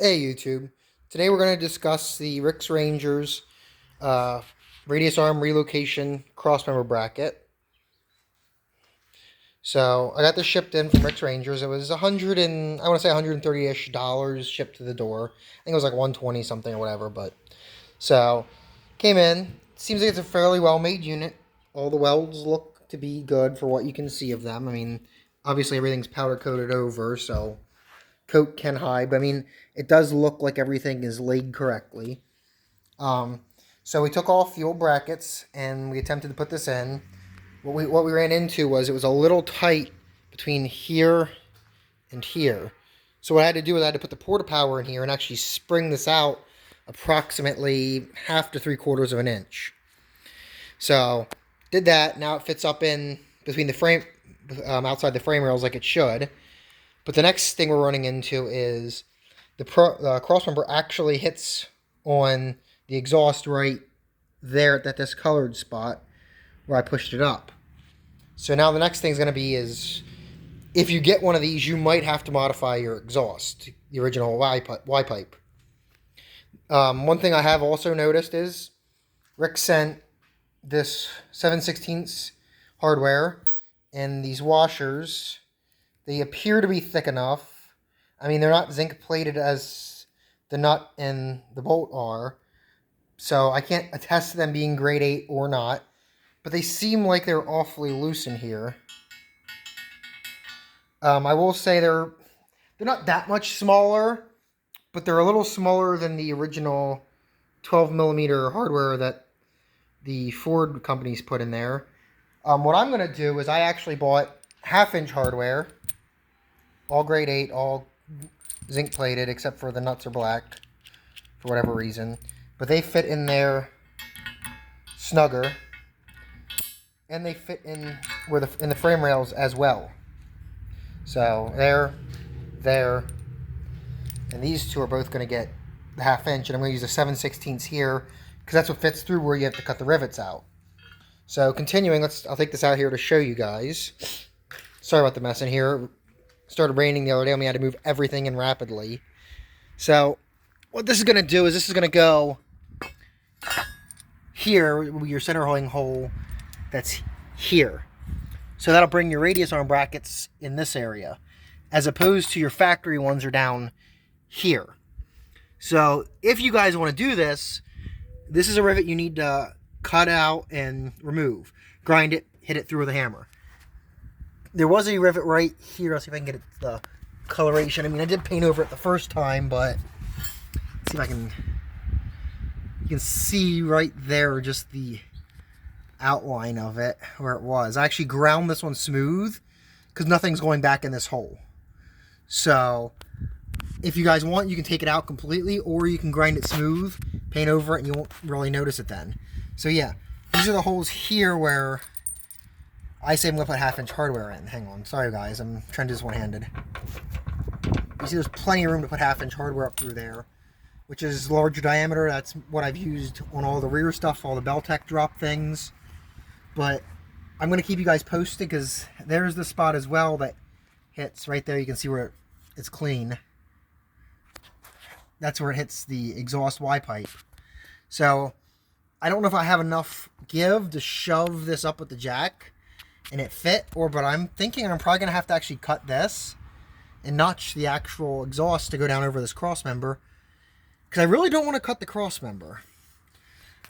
Hey YouTube, today we're going to discuss the RicksRangerz Radius Arm Relocation crossmember bracket. So I got this shipped in from RicksRangerz. It was I want to say $130-ish shipped to the door. I think it was like 120 something or whatever. But so came in. Seems like it's a fairly well made unit. All the welds look to be good for what you can see of them. I mean, obviously everything's powder coated over, so coat can hide, but I mean, it does look like everything is laid correctly. So we took off the old brackets and we attempted to put this in. What we ran into was it was a little tight between here and here. So what I had to do was I had to put the porta power in here and actually spring this out approximately 1/2 to 3/4 of an inch. So did that. Now it fits up in between the frame, outside the frame rails like it should. But the next thing we're running into is the crossmember actually hits on the exhaust right there at this colored spot where I pushed it up. So now the next thing is going to be is if you get one of these, you might have to modify your exhaust, the original Y pipe. One thing I have also noticed is Rick sent this 7/16 hardware and these washers. They appear to be thick enough. I mean, they're not zinc plated as the nut and the bolt are, so I can't attest to them being grade 8 or not, but they seem like they're awfully loose in here. I will say they're not that much smaller, but they're a little smaller than the original 12mm hardware that the Ford companies put in there. What I'm going to do is I actually bought 1/2-inch hardware, all grade 8, all zinc plated, except for the nuts are blacked for whatever reason. But they fit in there snugger, and they fit in in the frame rails as well. So there, and these two are both going to get the 1/2 inch, and I'm going to use a 7/16 here because that's what fits through where you have to cut the rivets out. So continuing, I'll take this out here to show you guys. Sorry about the mess in here. It started raining the other day, and we had to move everything in rapidly. So what this is going to do is this is going to go here with your center holding hole that's here. So that'll bring your radius arm brackets in this area, as opposed to your factory ones are down here. So if you guys want to do this, this is a rivet you need to cut out and remove. Grind it, hit it through with a hammer. There was a rivet right here. I'll see if I can get it the coloration. I mean, I did paint over it the first time, but let's see if I can. You can see right there just the outline of it, where it was. I actually ground this one smooth because nothing's going back in this hole. So if you guys want, you can take it out completely, or you can grind it smooth, paint over it, and you won't really notice it then. So yeah, these are the holes here where I say I'm going to put 1/2-inch hardware in. Hang on. Sorry, guys. I'm trying to do this one-handed. You see there's plenty of room to put 1/2-inch hardware up through there, which is larger diameter. That's what I've used on all the rear stuff, all the Beltec drop things. But I'm going to keep you guys posted because there's the spot as well that hits right there. You can see where it's clean. That's where it hits the exhaust Y pipe. So I don't know if I have enough give to shove this up with the jack and it fit, but I'm thinking I'm probably going to have to actually cut this and notch the actual exhaust to go down over this crossmember, because I really don't want to cut the crossmember.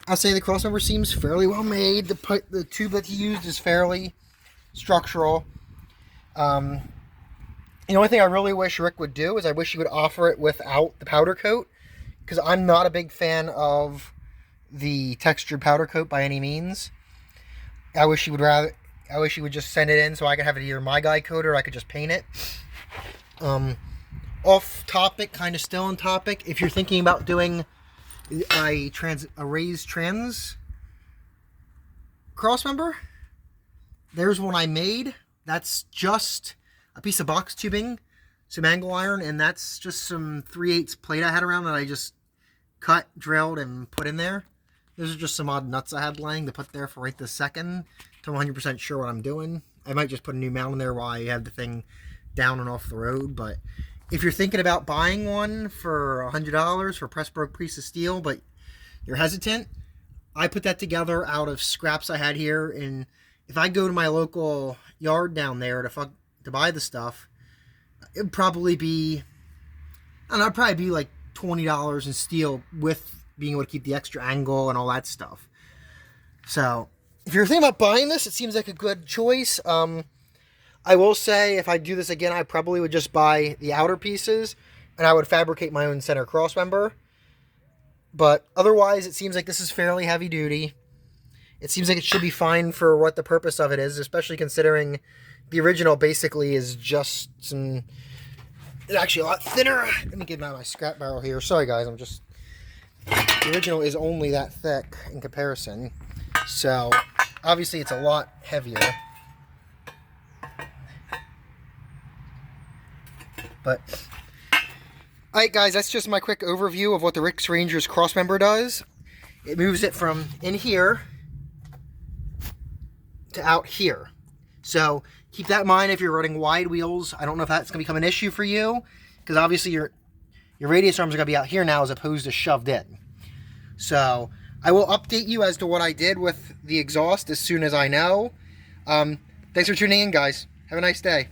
I'll say the crossmember seems fairly well made. The tube that he used is fairly structural. The only thing I really wish Rick would do is I wish he would offer it without the powder coat, because I'm not a big fan of the textured powder coat by any means. I wish he would just send it in so I could have it either my guy coat or I could just paint it. Off topic, kind of still on topic. If you're thinking about doing a raised trans crossmember, there's one I made. That's just a piece of box tubing, some angle iron, and that's just some 3/8 plate I had around that I just cut, drilled, and put in there. Those are just some odd nuts I had laying to put there for right this second, till I'm 100% sure what I'm doing. I might just put a new mount in there while I have the thing down and off the road, but if you're thinking about buying one for $100 for Pressburg piece of steel, but you're hesitant, I put that together out of scraps I had here. And if I go to my local yard down there to buy the stuff, it'd probably be, I don't know, it'd probably be like $20 in steel with being able to keep the extra angle and all that stuff. So if you're thinking about buying this, it seems like a good choice. I will say, if I do this again, I probably would just buy the outer pieces, and I would fabricate my own center cross member. But otherwise, it seems like this is fairly heavy duty. It seems like it should be fine for what the purpose of it is, especially considering the original basically is just some... It's actually a lot thinner. Let me get out my scrap barrel here. Sorry, guys, the original is only that thick in comparison. So, obviously, it's a lot heavier. But, alright guys, that's just my quick overview of what the RicksRangerz crossmember does. It moves it from in here to out here. So, keep that in mind if you're running wide wheels. I don't know if that's going to become an issue for you, because obviously your radius arms are going to be out here now as opposed to shoved in. So, I will update you as to what I did with the exhaust as soon as I know. Thanks for tuning in, guys. Have a nice day.